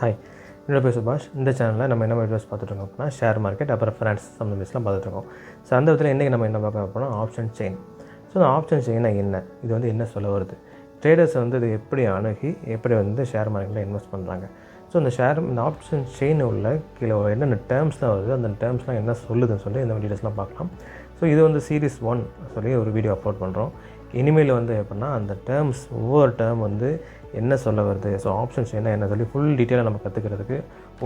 Hi, என்னோட பேர் சுபாஷ். இந்த சேனலில் நம்ம என்ன வீடியோஸ் பார்த்துட்ருக்கோம் அப்படின்னா ஷேர் மார்க்கெட் அப்புறம் ஃபினான்ஸ் சம்மந்தம் பார்த்துட்ருக்கோம். ஸோ அந்த விதத்தில் இன்றைக்கி நம்ம என்ன பார்க்க போனால் ஆப்ஷன் செயின். ஸோ அந்த ஆப்ஷன் செயினா என்ன, இது வந்து என்ன சொல்ல வருது, ட்ரேடர்ஸ் வந்து இது எப்படி அணுகி எப்படி வந்து ஷேர் மார்க்கெட்டில் இன்வெஸ்ட் பண்ணுறாங்க. ஸோ இந்த ஆப்ஷன் செயின் உள்ள கீழே என்னென்ன டேர்ம்ஸ்லாம் வருது, அந்த டேர்ம்ஸ்லாம் என்ன சொல்லுதுன்னு சொல்லி இந்த டீட்டெயில்ஸ்லாம் பார்க்கலாம். ஸோ இது வந்து சீரிஸ் 1 சொல்லி ஒரு வீடியோ அப்லோட் பண்ணுறோம். இனிமேல் வந்து எப்படின்னா அந்த டேர்ம்ஸ் ஒவ்வொரு டேர்ம் வந்து என்ன சொல்ல வருது, ஸோ ஆப்ஷன் செயினா என்ன சொல்லி ஃபுல் டீட்டெயிலாக நம்ம கற்றுக்கிறதுக்கு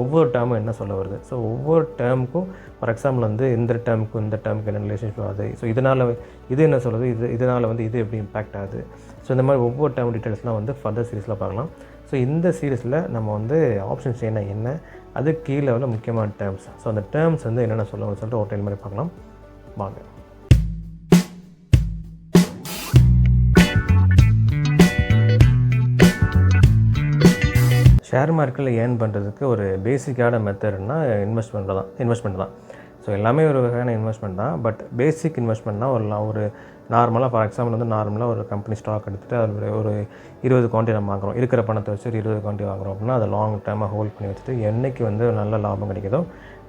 ஒவ்வொரு டேர்மும் என்ன சொல்ல வருது. ஸோ ஒவ்வொரு டேர்முக்கும் ஃபார் எக்ஸாம்பிள் வந்து இந்த டேர்முக்கும் இந்த டேர்முக்கு என்ன ரிலேஷன்ஷிப் ஆகுது, ஸோ இதனால் இது என்ன சொல்லுது, இதனால் வந்து இது எப்படி இம்பேக்ட் ஆகுது. ஸோ இந்த மாதிரி ஒவ்வொரு டேர்ம் டீட்டெயில்ஸ்லாம் வந்து ஃபர்தர் சீரிஸில் பார்க்கலாம். ஸோ இந்த சீரிஸில் நம்ம வந்து ஆப்ஷன் செயினா என்ன, அது கீழே உள்ள முக்கியமான டேர்ம்ஸ், ஸோ அந்த டேர்ம்ஸ் வந்து என்னென்ன சொல்லுவோம்னு சொல்லிட்டு ஒரு டைம் மாதிரி பார்க்கலாம் வாங்க. ஷேர் மார்க்கெட்டில் ஏர்ன் பண்ணுறதுக்கு ஒரு பேசிக்கான மெத்தட்னா இன்வெஸ்ட்மெண்ட் தான். ஸோ எல்லாமே ஒரு வகையான இன்வெஸ்ட்மெண்ட் தான். பட் பேசிக் இன்வெஸ்ட்மெண்ட்னா ஒரு நார்மலாக ஃபார் எக்ஸாம்பிள் வந்து நார்மலாக ஒரு கம்பெனி ஸ்டாக் எடுத்துகிட்டு அதில் ஒரு 20 குவான்டிட்டி நம்ம வாங்குகிறோம், இருக்கிற பணத்தை வச்சு ஒரு 20 குவான்டிட்டி வாங்குகிறோம் அப்படின்னா அதை லாங் டைமாக ஹோல்ட் பண்ணி வச்சுட்டு என்றைக்கு வந்து நல்ல லாபம் கிடைக்குதோ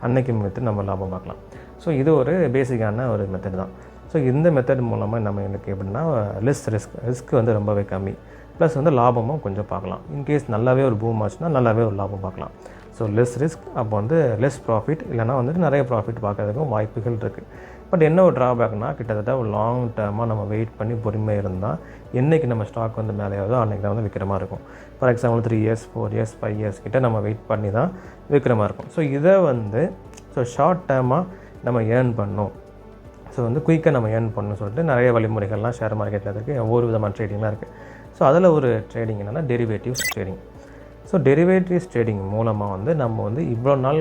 அன்றைக்கி எடுத்து நம்ம லாபம் பார்க்கலாம். ஸோ இது ஒரு பேசிக்கான ஒரு மெத்தட் தான். ஸோ இந்த மெத்தட் மூலமாக நம்ம எனக்கு எப்படின்னா ரிஸ்க் வந்து ரொம்பவே கம்மி, ப்ளஸ் வந்து லாபமும் கொஞ்சம் பார்க்கலாம். இன்கேஸ் நல்லாவே ஒரு பூம் ஆச்சுன்னா நல்லாவே ஒரு லாபம் பார்க்கலாம். ஸோ லெஸ் ரிஸ்க், அப்போ வந்து லெஸ் ப்ராஃபிட், இல்லைனா வந்துட்டு நிறைய ப்ராஃபிட் பார்க்கறதுக்கும் வாய்ப்புகள் இருக்குது. பட் என்ன ஒரு ட்ராபேக்னா கிட்டத்தட்ட ஒரு லாங் டேர்மாக நம்ம வெயிட் பண்ணி பொறுமையாக இருந்தால் என்றைக்கு நம்ம ஸ்டாக் வந்து மேலே ஆகுதோ அன்றைக்கி தான் வந்து விற்கிற மாதிரி இருக்கும். For example 3 years 4 years 5 years கிட்ட நம்ம வெயிட் பண்ணி தான் விற்கிற மாதிரி இருக்கும். ஸோ இதை வந்து ஷார்ட் டேர்மாக நம்ம ஏர்ன் பண்ணணும், ஸோ வந்து குயிக்காக நம்ம ஏர்ன் பண்ணணும்னு சொல்லிட்டு நிறைய வழிமுறைகள்லாம் ஷேர் மார்க்கெட்டில் இருக்குது. ஒவ்வொரு விதமான ட்ரேடிங்லாம் இருக்குது. ஸோ அதில் ஒரு ட்ரேடிங் என்னென்னா derivatives trading. So derivatives trading மூலமாக வந்து நம்ம வந்து இவ்வளோ நாள்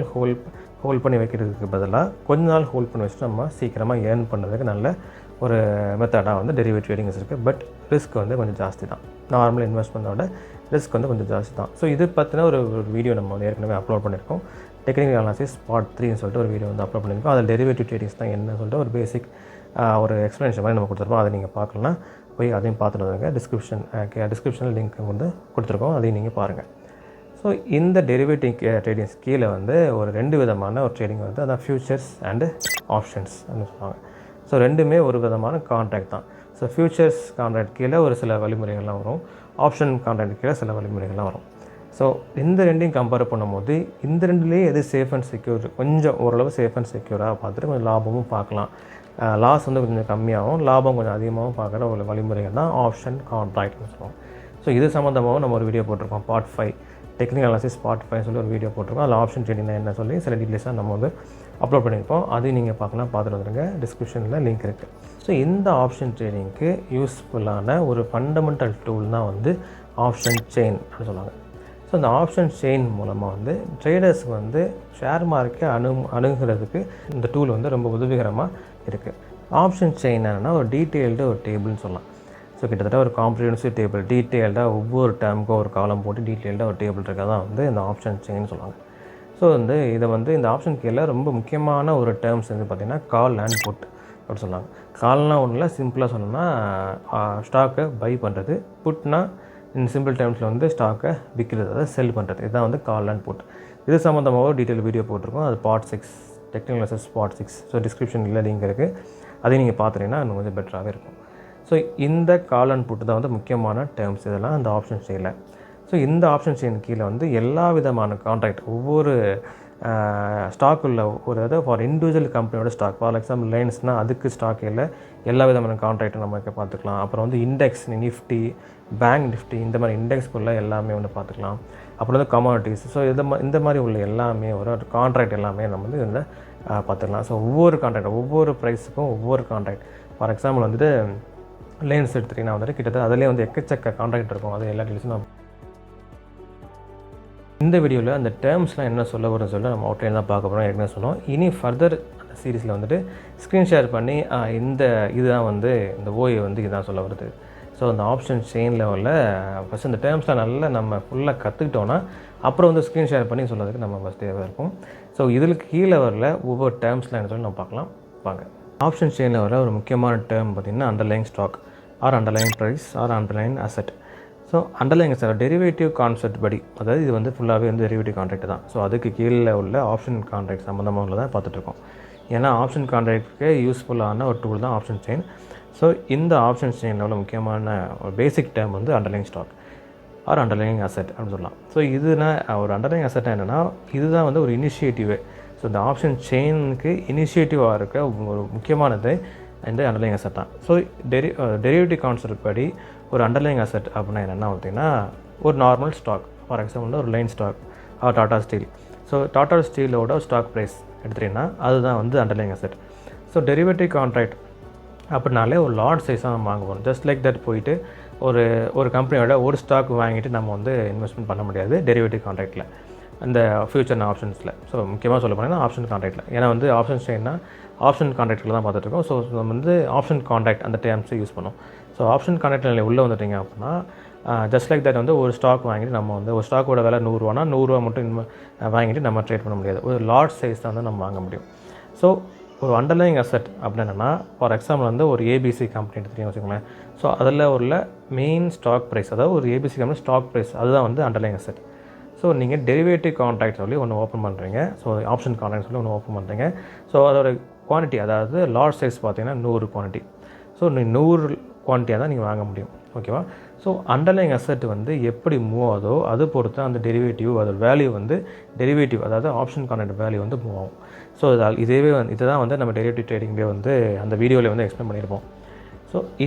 ஹோல்ட் பண்ணி வைக்கிறதுக்கு பதிலாக கொஞ்ச நாள் ஹோல்ட் பண்ணி வச்சுட்டு நம்ம சீக்கிரமாக ஏர்ன் பண்ணுறதுக்கு நல்ல ஒரு மெத்தடாக வந்து டெரிவேட்டிவ் ட்ரேடிங்ஸ் இருக்குது. பட் ரிஸ்க் வந்து கொஞ்சம் ஜாஸ்தி தான். நார்மல் இன்வெஸ்ட்மெண்ட்டோட ரிஸ்க் வந்து கொஞ்சம் ஜாஸ்தி தான். ஸோ இது பற்றின ஒரு வீடியோ நம்ம வந்து ஏற்கனவே அப்லோட் பண்ணியிருக்கோம். டெக்னிக்கல் அனாலிசிஸ் பார்ட் 3ன்னு சொல்லிட்டு ஒரு வீடியோ வந்து அப்லோட் பண்ணியிருக்கோம். அதில் டெரிவேட்டிவ் ட்ரேடிங்ஸ் தான் என்ன சொல்லிட்டு ஒரு பேசிக் ஒரு எக்ஸ்ப்ளனேஷன் மாதிரி நம்ம கொடுத்துருப்போம். அதை நீங்கள் பார்க்கலன்னா போய் அதையும் பார்த்துட்டு வந்துங்க. டிஸ்கிரிப்ஷனில் லிங்க் வந்து கொடுத்துருக்கோம், அதையும் நீங்கள் பாருங்கள். ஸோ இந்த டெரிவேட்டிவ் ட்ரேடிங்ஸ் கீழே வந்து ஒரு 2 விதமான ஒரு ட்ரேடிங் வருது. அதான் ஃபியூச்சர்ஸ் அண்டு ஆப்ஷன்ஸ் அப்படின்னு சொல்லுவாங்க. ஸோ ரெண்டுமே ஒரு விதமான கான்ட்ராக்ட் தான். ஸோ ஃபியூச்சர்ஸ் கான்ட்ராக்ட் கீழே ஒரு சில வழிமுறைகள்லாம் வரும், ஆப்ஷன் கான்ட்ராக்ட் கீழே சில வழிமுறைகள்லாம் வரும். ஸோ இந்த ரெண்டையும் கம்பேர் பண்ணும்போது இந்த ரெண்டுலேயே எது சேஃப் அண்ட் செக்யூர், கொஞ்சம் ஓரளவு சேஃப் அண்ட் செக்யூராக பார்த்துட்டு கொஞ்சம் லாபமும் பார்க்கலாம், லாஸ் வந்து கொஞ்சம் கம்மியாகவும் லாபம் கொஞ்சம் அதிகமாகவும் பார்க்குற ஒரு வழிமுறைகள் தான் ஆப்ஷன் கான்ட்ராக்ட்னு சொல்லுவோம். ஸோ இது சம்மந்தமாகவும் நம்ம ஒரு வீடியோ போட்டிருக்கோம், பார்ட் 5 டெக்னிக்கல் அனாலிசிஸ் பார்ட் 5 சொல்லி ஒரு வீடியோ போட்டிருக்கோம். அதில் ஆப்ஷன் ட்ரேடிங்னா என்ன சொல்லி சில டீட்டெயில்ஸாக நம்ம வந்து அப்லோட் பண்ணியிருப்போம். அதையும் நீங்கள் பார்க்கலாம், பார்த்துட்டு வந்துருங்க. டிஸ்கிரிப்ஷனில் லிங்க் இருக்குது. ஸோ இந்த ஆப்ஷன் ட்ரேடிங்க்கு யூஸ்ஃபுல்லான ஒரு ஃபண்டமெண்டல் டூல் தான் வந்து ஆப்ஷன் செயின் அப்படின்னு சொல்லுவாங்க. ஸோ இந்த ஆப்ஷன் செயின் மூலமாக வந்து ட்ரேடர்ஸ்க்கு வந்து ஷேர் மார்க்கெட்டை அணுகிறதுக்கு இந்த டூல் வந்து ரொம்ப உதவிகரமாக இருக்குது. ஆப்ஷன் செயின் என்னென்னா ஒரு டீட்டெயில்டு ஒரு டேபிள்னு சொல்லலாம். ஸோ கிட்டத்தட்ட ஒரு காம்ப்ரிஹென்சிவ் டேபிள், டீட்டெயில்டாக ஒவ்வொரு டேர்முக்கும் ஒரு காலம் போட்டு டீட்டெயில்டாக ஒரு டேபிள் இருக்க தான் வந்து இந்த ஆப்ஷன் செயின் சொல்லுவாங்க. ஸோ வந்து இதை வந்து இந்த ஆப்ஷன் கீழே ரொம்ப முக்கியமான ஒரு டேர்ம்ஸ் வந்து பார்த்திங்கன்னா கால் அண்ட் புட் அப்படின்னு சொல்லுவாங்க. கால்னால் ஒன்றில் சிம்பிளாக சொல்லணும்னா ஸ்டாக்கை பை பண்ணுறது, புட்னா இந்த சிம்பிள் டேர்ம்ஸில் வந்து ஸ்டாக்கை விற்கிறது, அதாவது செல் பண்ணுறது. இதுதான் வந்து கால் அண்ட் புட். இது சம்மந்தமாக ஒரு டீட்டெயில் வீடியோ போட்டிருக்கோம். அது part 6 technical analysis part 6. So டிஸ்கிரிப்ஷனில் லிங்க் இருக்குது, அதையும் நீங்கள் பார்த்துட்டீங்கன்னா இன்னும் கொஞ்சம் பெட்டராகவே இருக்கும். ஸோ இந்த கால் அண்ட் புட் தான் வந்து முக்கியமான டேர்ம்ஸ் இதெல்லாம் அந்த ஆப்ஷன் செயினில். ஸோ இந்த ஆப்ஷன் செயின் கீழே வந்து எல்லா விதமான கான்ட்ராக்ட், ஒவ்வொரு ஸ்டாக் உள்ள ஒரு அதாவது ஃபார் இண்டிவிஜுவல் கம்பெனியோட ஸ்டாக், ஃபார் எக்ஸாம்பிள் லைன்ஸ்னால் அதுக்கு ஸ்டாக் இல்லை, எல்லா விதமான கான்ட்ராக்டும் நம்ம பார்த்துக்கலாம். அப்புறம் வந்து இண்டெக்ஸ், நிஃப்டி, பேங்க் நிஃப்டி, இந்த மாதிரி இண்டெக்ஸ்க்குள்ளே எல்லாமே வந்து பார்த்துக்கலாம். அப்புறம் வந்து கமாடிட்டிஸ், ஸோ இந்த மாதிரி உள்ள எல்லாமே ஒரு கான்ட்ராக்ட் எல்லாமே நம்ம வந்து இதில் பார்த்துக்கலாம். ஸோ ஒவ்வொரு கான்ட்ராக்ட், ஒவ்வொரு ப்ரைஸுக்கும் ஒவ்வொரு கான்ட்ராக்ட். ஃபார் எக்ஸாம்பிள் வந்துட்டு லைன்ஸ் எடுத்துகிட்டிங்கன்னா வந்துட்டு கிட்டத்தட்ட அதிலே வந்து எக்கச்சக்க கான்ட்ராக்ட் இருக்கும். அது எல்லா டீல்ஸும் நான் இந்த வீடியோவில் அந்த டேர்ம்ஸ்லாம் என்ன சொல்ல வரும்னு சொல்லி நம்ம அவுட்லைன் தான் பார்க்க போகிறோம். ஏற்கனவே சொன்னோம். இனி ஃபர்தர் அந்த சீரீஸில் வந்துட்டு ஸ்க்ரீன் ஷேர் பண்ணி இதுதான் வந்து இந்த ஓயை வந்து இதுதான் சொல்ல வருது. ஸோ அந்த ஆப்ஷன் செயின் லெவலில் ஃபஸ்ட் இந்த டேர்ம்ஸ்லாம் நல்லா நம்ம ஃபுல்லாக கற்றுக்கிட்டோன்னா அப்புறம் வந்து ஸ்க்ரீன் ஷேர் பண்ணி சொல்கிறதுக்கு நம்ம ஃபஸ்ட் தேவை இருக்கும். ஸோ இதில் கீழே வரல ஒவ்வொரு டேர்ம்ஸ்லாம் என்ன சொல்லி நம்ம பார்க்கலாம் வாங்க. ஆப்ஷன் செயினில் வர ஒரு முக்கியமான டேர்ம் பார்த்திங்கன்னா underlying stock or underline price or underline asset. So so underlying asset derivative concept படி, அதாவது இது வந்து ஃபுல்லாகவே வந்து டெரிவேட்டிவ் கான்ட்ராக்ட் தான். ஸோ அதுக்கு கீழே உள்ள ஆப்ஷன் கான்ட்ராக்ட் சம்மந்தமாக உள்ள தான் பார்த்துட்ருக்கோம். ஏன்னா ஆப்ஷன் கான்ட்ராக்டுக்கு யூஸ்ஃபுல்லான ஒரு டூல் தான் ஆப்ஷன் செயின். ஸோ இந்த ஆப்ஷன் செயினில் உள்ள முக்கியமான ஒரு பேசிக் டேர்ம் வந்து underlying stock or underlying asset அப்படின்னு சொல்லலாம். ஸோ இதுனா ஒரு அண்டர்லைங் அசெட் என்னென்னா, இதுதான் வந்து ஒரு இனிஷியேட்டிவே. ஸோ இந்த ஆப்ஷன் செயினுக்கு இனிஷியேட்டிவாக இருக்க ஒரு முக்கியமானது இந்த அண்டர்லைங் அசெட் தான். ஸோ டெரிவேட்டிவ் கான்செப்ட் படி ஒரு அண்டர்லைங் அசெட் அப்படின்னா என்னென்னா பார்த்தீங்கன்னா, ஒரு நார்மல் ஸ்டாக், ஃபார் எக்ஸாம்பிள் ஒரு line stock or Tata steel. So Tata ஸ்டீலோட ஸ்டாக் ப்ரைஸ் எடுத்துட்டிங்கன்னா அதுதான் வந்து underlying asset. So derivative contract அப்படின்னாலே ஒரு லார்ட் சைஸாக நம்ம வாங்க போகிறோம். ஜஸ்ட் லைக் தட் போயிட்டு ஒரு கம்பெனியோட ஒரு ஸ்டாக் வாங்கிட்டு நம்ம வந்து இன்வெஸ்ட்மெண்ட் பண்ண முடியாது டெரிவேட்டிவ் கான்ட்ராக்டில், அந்த ஃபியூச்சர் ஆப்ஷன்ஸில். ஸோ முக்கியமாக சொல்ல போனீங்கன்னா ஆப்ஷன் கான்ட்ராக்டில். ஏன்னா வந்து ஆப்ஷன் செயின்னா ஆப்ஷன் கான்ட்ராக்டில் தான் பார்த்துட்ருக்கோம். ஸோ நம்ம வந்து ஆப்ஷன் கான்ட்ராக்ட் அந்த டேர்ம்ஸை யூஸ் பண்ணோம். ஸோ ஆப்ஷன் கான்ட்ராக்டில் உள்ளே வந்துட்டிங்க அப்படின்னா ஜஸ்ட் லைக் தட் வந்து ஒரு ஸ்டாக் வாங்கிட்டு நம்ம வந்து ஒரு ஸ்டாக்கோட விலை 100 ரூபானா 100 ரூபா மட்டும் வாங்கிட்டு நம்ம ட்ரேட் பண்ண முடியாது. ஒரு லார்ஜ் சைஸ் தான் வந்து நம்ம வாங்க முடியும். ஸோ ஒரு அண்டர்லைங் அசெட் அப்படின்னு என்னென்னா, ஃபார் எக்ஸாம்பிள் வந்து ஒரு ஏபிசி கம்பெனி எடுத்துகிட்டீங்க வச்சுக்கோங்களேன். ஸோ அதில் உள்ள மெயின் ஸ்டாக் ப்ரைஸ், அதாவது ஒரு ஏபிசி கம்பெனி ஸ்டாக் ப்ரைஸ், அதுதான் வந்து அண்டர்லைங் அசெட். ஸோ நீங்கள் டெரிவேட்டிவ் கான்ட்ராக்ட் சொல்லி ஒன்று ஓப்பன் பண்ணுறீங்க. ஸோ ஆப்ஷன் கான்ட்ராக்ட் சொல்லி ஒன்று ஓப்பன் பண்ணுறீங்க. ஸோ அதோட குவான்டிட்டி, அதாவது லார்ஜ் சைஸ் பார்த்தீங்கன்னா 100 குவான்டிட்டி. ஸோ 100 குவான்டிட்டியாக தான் நீங்கள் வாங்க முடியும். ஓகேவா? ஸோ அண்டர்லைங் அசெட் வந்து எப்படி மூவ் ஆகுதோ அது பொறுத்து அந்த டெரிவேட்டிவ், அதோட வேல்யூ வந்து டெரிவேட்டிவ், அதாவது ஆப்ஷன் கான்ட்ராக்ட் வேல்யூ வந்து மூவ் ஆகும். ஸோ இதுதான் வந்து நம்ம டெரிவேட்டிவ் ட்ரேடிங்லேயே வந்து அந்த வீடியோவில் வந்து எக்ஸ்பிளைன் பண்ணியிருப்போம். ஸோ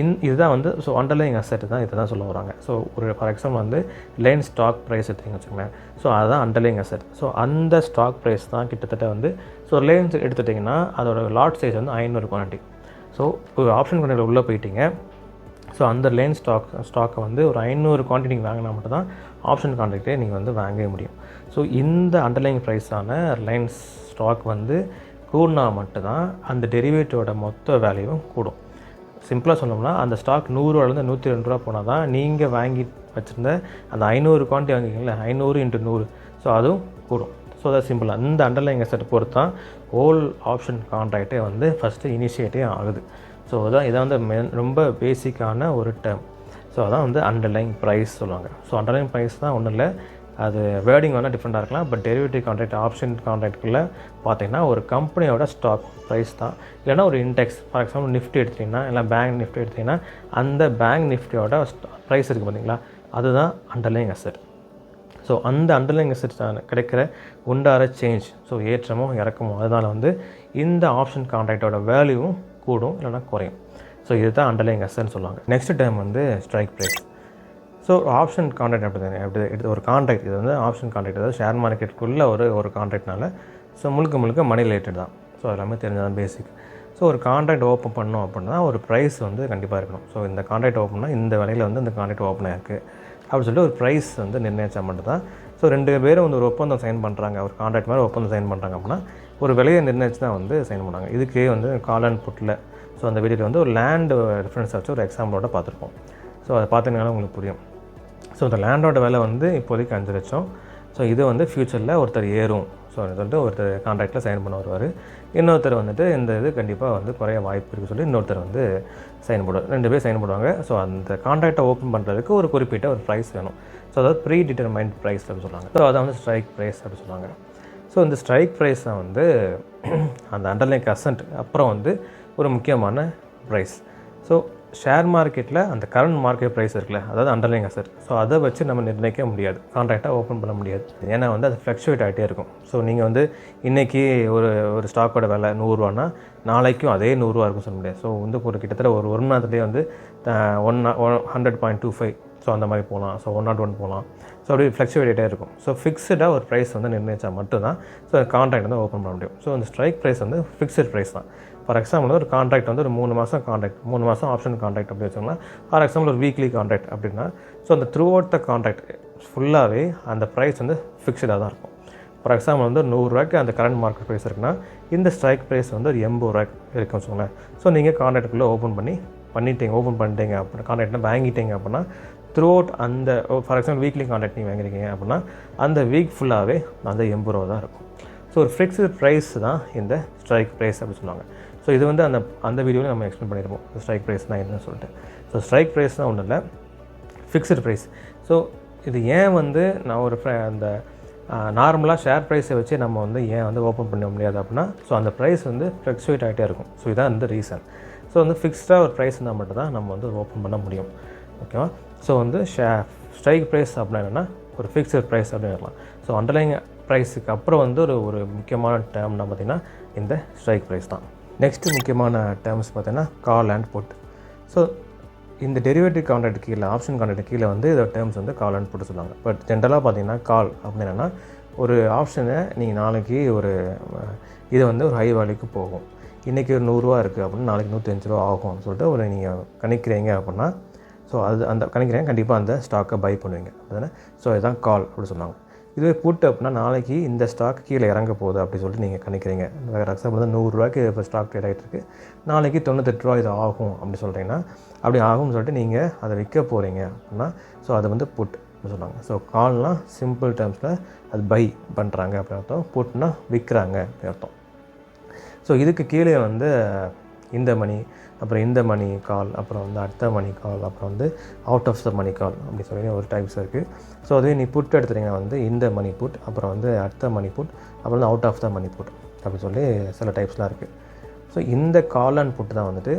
இதுதான் வந்து அண்டர்லைங் அசெட் தான் இதை தான் சொல்ல வராங்க. ஸோ ஒரு ஃபார் எக்ஸாம்பிள் வந்து லைன் ஸ்டாக் ப்ரைஸ் எடுத்துங்க வச்சுக்கோங்களேன். ஸோ அதுதான் அண்டர்லைங் அசெட். ஸோ அந்த ஸ்டாக் ப்ரைஸ் தான் கிட்டத்தட்ட வந்து லைன்ஸ் எடுத்துட்டிங்கன்னா அதோட லாட் சைஸ் வந்து 500 குவான்டிட்டி. ஸோ ஒரு ஆப்ஷன் கான்ட்ராக்ட் உள்ளே போயிட்டீங்க. ஸோ அந்த லைன் ஸ்டாக்கை வந்து ஒரு 500 குவான்டிட்டி நீங்கள் வாங்கினா மட்டும் தான் ஆப்ஷன் கான்ட்ராக்டே நீங்கள் வந்து வாங்கவே முடியும். ஸோ இந்த அண்டர்லைங் ப்ரைஸான லைன் ஸ்டாக் வந்து கூடினா மட்டும்தான் அந்த டெரிவேட்டிவோட மொத்த வேல்யூவும் கூடும். சிம்பிளாக சொன்னோம்னா, அந்த ஸ்டாக் 100 ரூபாலேருந்து 102 ரூபா போனால் தான் நீங்கள் வாங்கி வச்சுருந்த அந்த 500 குவான்டிட்டி வாங்கிக்கிங்களா, 500 × 100, ஸோ அதுவும் கூடும். ஸோ அதான் சிம்பிளாக இந்த அண்டர்லைங் அசெட் பொறுத்து தான் ஹோல் ஆப்ஷன் கான்ட்ராக்டே வந்து ஃபஸ்ட்டு இனிஷியேட்டே ஆகுது. ஸோ இதான் வந்து ரொம்ப பேசிக்கான ஒரு டேர்ம். ஸோ அதான் வந்து அண்டர்லைங் ப்ரைஸ் சொல்லுவாங்க. ஸோ அண்டர்லைங் ப்ரைஸ் தான் ஒன்றும் இல்லை, அது வேர்டிங் வேணால் டிஃப்ரெண்ட்டாக இருக்கலாம். பட் டெரிவேட்டிவ் கான்ட்ராக்ட், ஆப்ஷன் கான்ட்ராக்டுக்குள்ளே பார்த்தீங்கன்னா ஒரு கம்பெனியோட ஸ்டாக் ப்ரைஸ் தான். இல்லைனா ஒரு இண்டெக்ஸ், ஃபார் எக்ஸாம்பிள் நிஃப்டி எடுத்திங்கன்னா, இல்லை பேங்க் நிஃப்டி எடுத்திங்கன்னா அந்த பேங்க் நிஃப்டியோட ப்ரைஸ் இருக்குது பார்த்தீங்களா, அதுதான் அண்டர்லைங் அசெட். ஸோ அந்த அண்டர்லைங் அசெட் கிடைக்கிற உண்டார சேஞ்ச், ஸோ ஏற்றமோ இறக்கமோ, அதனால் வந்து இந்த ஆப்ஷன் கான்ட்ராக்டோட வேல்யூவும் கூடும் இல்லைனா குறையும். ஸோ இதுதான் அண்டர்லைங் அசெட்னு சொல்லுவாங்க. நெக்ஸ்ட் டைம் வந்து strike price. So option contract எப்படி ஒரு கான்ட்ராக்ட், இது வந்து ஆப்ஷன் கான்ட்ராக்ட், அதாவது ஷேர் மார்க்கெட்டுக்குள்ளே ஒரு கான்ட்ராக்ட்னால ஸோ முழுக்க மணி ரிலேட்டட் தான். ஸோ எல்லாமே தெரிஞ்சதான் பேசிக். ஸோ ஒரு கான்ட்ராக்ட் ஓப்பன் பண்ணோம் அப்படின்னா ஒரு ப்ரைஸ் வந்து கண்டிப்பாக இருக்கணும். ஸோ இந்த கான்ட்ராக்ட் ஓப்பன்னா இந்த விலையில் வந்து இந்த கான்ட்ராக்ட் ஓப்பன் ஆகிருக்கு அப்படின்னு சொல்லிட்டு ஒரு ப்ரைஸ் வந்து நிர்ணயிச்சா மட்டும் தான். ஸோ 2 பேரும் வந்து ஒரு ஒப்பந்தம் சைன் பண்ணுறாங்க, ஒரு கான்ட்ராக்ட் மாதிரி ஒப்பந்தம் சைன் பண்ணுறாங்க அப்படின்னா ஒரு விலையை நிர்ணயிச்சு தான் வந்து சைன் பண்ணாங்க. இதுக்கே வந்து கால் அண்ட் புட்டில், ஸோ அந்த வீடியோவில் வந்து ஒரு லேண்டு ரெஃபரன்ஸ் வச்சு ஒரு எக்ஸாம்பிளோட பார்த்துருப்போம். ஸோ அதை பார்த்தீங்கனாலும் உங்களுக்கு புரியும். ஸோ இந்த லேண்டோட விலை வந்து இப்போதைக்கு 5 லட்சம். ஸோ இது வந்து ஃப்யூச்சரில் ஒருத்தர் ஏறும், ஸோ சொல்லிட்டு ஒருத்தர் கான்ட்ராக்டில் சைன் பண்ண வருவார். இன்னொருத்தர் வந்துட்டு இந்த இது கண்டிப்பாக வந்து குறைய வாய்ப்பு இருக்குது சொல்லி இன்னொருத்தர் வந்து சைன் போடுவார். 2 பேர் சைன் போடுவாங்க. ஸோ அந்த கான்ட்ராக்டை ஓப்பன் பண்ணுறதுக்கு ஒரு குறிப்பிட்ட ஒரு ப்ரைஸ் வேணும். ஸோ அதாவது ப்ரீ டிட்டர்மைண்ட் ப்ரைஸ் அப்படின்னு சொல்லுவாங்க. ஸோ அதை வந்து ஸ்ட்ரைக் ப்ரைஸ் அப்படின்னு சொல்லுவாங்க. ஸோ இந்த ஸ்ட்ரைக் ப்ரைஸ் தான் வந்து அந்த அண்டர்லைங் அசெட் அப்புறம் வந்து ஒரு முக்கியமான ப்ரைஸ். ஸோ ஷேர் மார்க்கெட்டில் அந்த கரண்ட் மார்க்கெட் ப்ரைஸ் இருக்குல்ல, அதாவது அண்டர்லைங் அசெட். ஸோ அதை வச்சு நம்ம நிர்ணயிக்க முடியாது, கான்ட்ராக்டாக ஓப்பன் பண்ண முடியாது. ஏன்னா வந்து அது ஃப்ளக்சுவேட் ஆகிட்டே இருக்கும். ஸோ நீங்கள் வந்து இன்றைக்கி ஒரு ஸ்டாக்கோட விலை 100 ரூபான்னா நாளைக்கும் அதே 100 ரூபா இருக்கும் சொல்ல முடியாது. ஸோ வந்து ஒரு கிட்டத்தட்ட ஒரு மணி நேரத்துலேயே வந்து 100.25, ஸோ அந்த மாதிரி போகலாம். ஸோ 101 போகலாம். ஸோ அப்படி ஃப்ளக்சுவேட் ஆகிட்டே இருக்கும். ஸோ ஃபிக்ஸ்டாக ஒரு ப்ரைஸ் வந்து நிர்ணயிச்சா மட்டும்தான் ஸோ கான்ட்ராக்ட் வந்து ஓப்பன் பண்ண முடியும். ஸோ அந்த ஸ்ட்ரைக் ப்ரைஸ் வந்து ஃபிக்ஸட் ப்ரைஸ் தான். ஃபார் எக்ஸாம்பிள் ஒரு கான்ட்ராக்ட் வந்து ஒரு 3 மாதம் கான்ட்ராக்ட், 3 மாதம் ஆப்ஷன் கான்ட்ராக்ட் அப்படி வச்சோம்னா, ஃபார் எக்ஸாம்பிள் ஒரு வீக்லி கான்ட்ராக்ட் அப்படின்னா, ஸோ அந்த த்ரூ அவுட் த கான்ட்ராக்ட் ஃபுல்லாகவே அந்த ப்ரைஸ் வந்து ஃபிக்ஸ்டாக தான் இருக்கும். ஃபார் எக்ஸாம்பிள் வந்து 100 ரூபாய்க்கு அந்த கரண்ட் மார்க்கெட் ப்ரைஸ் இருக்குன்னா, இந்த ஸ்ட்ரைக் ப்ரைஸ் வந்து ஒரு 80 ரூபாய்க்கு இருக்குன்னு வச்சுக்கோங்களேன். ஸோ நீங்கள் கான்ட்ராக்டுக்குள்ளே ஓப்பன் பண்ணிட்டீங்க அப்படின்னா, கான்ட்ராக்டை வாங்கிட்டீங்க அப்படின்னா, த்ரூ அவுட் அந்த ஃபார் எக்ஸாம்பிள் வீக்லி கான்ட்ராக்ட் நீங்கள் வாங்கிருக்கீங்க அப்படின்னா அந்த வீக் ஃபுல்லாகவே அந்த 80 ரூபா தான் இருக்கும். ஸோ ஒரு ஃபிக்ஸ்டு ப்ரைஸ் தான் இந்த ஸ்ட்ரைக் ப்ரைஸ் அப்படின்னு சொல்லுவாங்க. ஸோ இது வந்து அந்த வீடியோவில் நம்ம எக்ஸ்பிளைன் பண்ணியிருப்போம் ஸ்ட்ரைக் ப்ரைஸ்னால் என்னன்னு சொல்லிட்டு. ஸோ ஸ்ட்ரைக் ப்ரைஸ்னால் ஒன்றும் இல்லை, ஃபிக்ஸ்டு ப்ரைஸ். ஸோ இது ஏன் வந்து நான் ஒரு அந்த நார்மலாக ஷேர் ப்ரைஸை வச்சு நம்ம வந்து ஏன் வந்து ஓப்பன் பண்ண முடியாது அப்படின்னா, ஸோ அந்த ப்ரைஸ் வந்து ஃப்ளக்சுவேட் ஆகிட்டே இருக்கும். ஸோ இதான் இந்த ரீசன். ஸோ வந்து ஃபிக்ஸ்டாக ஒரு ப்ரைஸ் இருந்தால் மட்டும் தான் நம்ம வந்து ஓப்பன் பண்ண முடியும். ஓகேவா? ஸோ வந்து ஸ்ட்ரைக் ப்ரைஸ் அப்படின்னா என்னென்னா ஒரு ஃபிக்ஸ்டு ப்ரைஸ் அப்படின்னு இருக்கலாம். ஸோ அண்டர்லைங் ப்ரைஸுக்கு அப்புறம் வந்து ஒரு முக்கியமான டேர்ம்னா பார்த்திங்கன்னா இந்த ஸ்ட்ரைக் ப்ரைஸ் தான். நெக்ஸ்ட்டு முக்கியமான டேர்ம்ஸ் பார்த்திங்கன்னா கால் அண்ட் புட். ஸோ இந்த டெரிவேட்டிவ் கான்ட்ராக்ட் கீழே, ஆப்ஷன் கான்ட்ராக்ட் கீழே வந்து இதோட டேர்ம்ஸ் வந்து கால் அண்ட் புட் சொல்லுவாங்க. பட் ஜென்ரலாக பார்த்திங்கன்னா கால் அப்படின்னு என்னென்னா ஒரு ஆப்ஷனை நீங்கள் நாளைக்கு இது வந்து ஒரு ஹை வேல்யூக்கு போகும், இன்றைக்கி ஒரு 100 ரூபா இருக்குது அப்படின்னா நாளைக்கு 105 ரூபா ஆகும்னு சொல்லிட்டு நீங்கள் கணிக்கிறீங்க அப்படின்னா, ஸோ அந்த கணிக்கிறீங்க கண்டிப்பாக அந்த ஸ்டாக்கை பை பண்ணுவீங்க அதுதானே. ஸோ இதுதான் கால் அப்படின்னு சொன்னாங்க. இதுவே புட் அப்படின்னா நாளைக்கு இந்த ஸ்டாக் கீழே இறங்க போகுது அப்படி சொல்லிட்டு நீங்கள் கணிக்கிறீங்க. வேறு எக்ஸாம்பிள் வந்து 100 ரூபாய்க்கு இப்போ ஸ்டாக் ட்ரேட் ஆகிட்டு இருக்குது, நாளைக்கு 98 ரூபா இது ஆகும் அப்படி சொல்கிறீங்கன்னா, அப்படி ஆகும்னு சொல்லிட்டு நீங்கள் அதை விற்க போகிறீங்க அப்படின்னா, ஸோ அது வந்து புட் அப்படின்னு சொன்னாங்க. ஸோ கால்னால் சிம்பிள் டேர்ம்ஸில் அது பை பண்ணுறாங்க அப்படின்னு அர்த்தம், புட்னா விற்கிறாங்க அப்படி அர்த்தம். ஸோ இதுக்கு கீழே வந்து இந்த மணி, அப்புறம் இந்த மணி கால், அப்புறம் வந்து அடுத்த மணி கால், அப்புறம் வந்து அவுட் ஆஃப் த மணி கால் அப்படி சொல்லி ஒரு டைப்ஸ் இருக்குது. ஸோ அதுவே நீ புட் எடுத்துட்டிங்கன்னா வந்து இந்த மணி புட், அப்புறம் வந்து அடுத்த மணி புட், அப்புறம் வந்து out of the money put அப்படி சொல்லி சில டைப்ஸ்லாம் இருக்குது. ஸோ இந்த கால் அண்ட் புட் தான் வந்துட்டு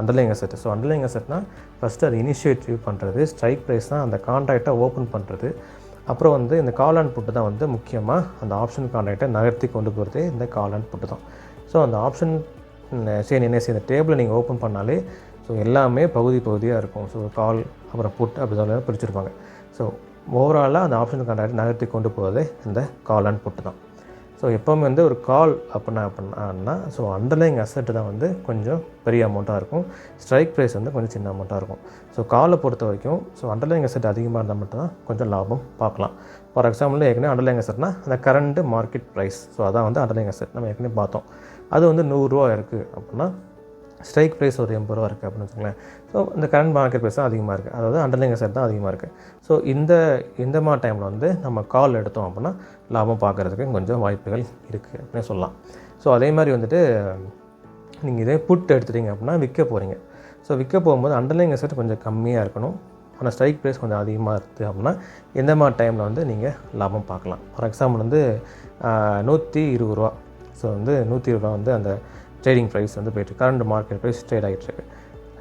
அண்டர்லைங் அசெட். ஸோ அண்டர்லைங் அசெட்னால் ஃபஸ்ட்டு அது இனிஷியேட்டிவ் பண்ணுறது, ஸ்ட்ரைக் ப்ரைஸ் தான் அந்த கான்ட்ராக்டை ஓப்பன் பண்ணுறது, அப்புறம் வந்து இந்த கால் அண்ட் புட்டு தான் வந்து முக்கியமாக அந்த ஆப்ஷன் கான்ட்ராக்டை நகர்த்தி கொண்டு போகிறது இந்த கால் அண்ட் புட்டு தான். ஸோ அந்த ஆப்ஷன் இந்த டேபிளை நீங்கள் ஓப்பன் பண்ணாலே ஸோ எல்லாமே பகுதியாக இருக்கும். ஸோ கால் அப்புறம் புட் அப்படி சொல்லி பிரிச்சுருப்பாங்க. ஸோ ஓவராலாக அந்த ஆப்ஷன் கான்ட்ராக்ட் நகர்த்தி கொண்டு போகிறது இந்த கால் அண்ட் புட்டு தான். ஸோ எப்போவுமே வந்து ஒரு கால் அப்படின்னா ஸோ அண்டர்லைங் அசெட்டு தான் வந்து கொஞ்சம் பெரிய அமௌண்ட்டாக இருக்கும், ஸ்ட்ரைக் ப்ரைஸ் வந்து கொஞ்சம் சின்ன அமௌண்ட்டாக இருக்கும். ஸோ காலை பொறுத்த வரைக்கும் ஸோ அண்டர்லைங் அசெட் அதிகமாக இருந்தால் மட்டும் தான் கொஞ்சம் லாபம் பார்க்கலாம். ஃபார் எக்ஸாம்பிள் ஏற்கனவே அண்டர்லைங் அசெட்னா அந்த கரண்ட் மார்க்கெட் ப்ரைஸ், ஸோ அதான் வந்து அண்டர்லைங் அசெட் நம்ம ஏற்கனவே பார்த்தோம். அது வந்து 100 ரூபா இருக்குது அப்படின்னா ஸ்ட்ரைக் ப்ரைஸ் ஒரு 80 ரூபா இருக்குது அப்படின்னு வச்சுக்கோங்களேன். ஸோ இந்த கரண்ட் மார்க்கெட் ப்ரைஸ் தான் அதிகமாக இருக்குது, அதாவது அண்டர்லைங் அசெட் தான் அதிகமாக இருக்குது. ஸோ இந்த மாதிரி டைமில் வந்து நம்ம கால் எடுத்தோம் அப்படின்னா லாபம் பார்க்குறதுக்கு கொஞ்சம் வாய்ப்புகள் இருக்குது அப்படின்னு சொல்லலாம். ஸோ அதே மாதிரி வந்துட்டு நீங்கள் இதே புட் எடுத்துட்டீங்க அப்படின்னா விற்க போகிறீங்க. ஸோ விற்க போகும்போது அண்டர்லைங் அசெட் கொஞ்சம் கம்மியாக இருக்கணும், ஆனால் ஸ்ட்ரைக் ப்ரைஸ் கொஞ்சம் அதிகமாக இருக்குது அப்படின்னா இந்த மாதிரி டைமில் வந்து நீங்கள் லாபம் பார்க்கலாம். ஃபார் எக்ஸாம்பிள் வந்து 120 ரூபா, ஸோ வந்து 120 ரூபா வந்து அந்த ட்ரேடிங் ப்ரைஸ் வந்து போய்ட்டு கரண்ட் மார்க்கெட் ப்ரைஸ் ட்ரேட் ஆகிட்டுருக்கு.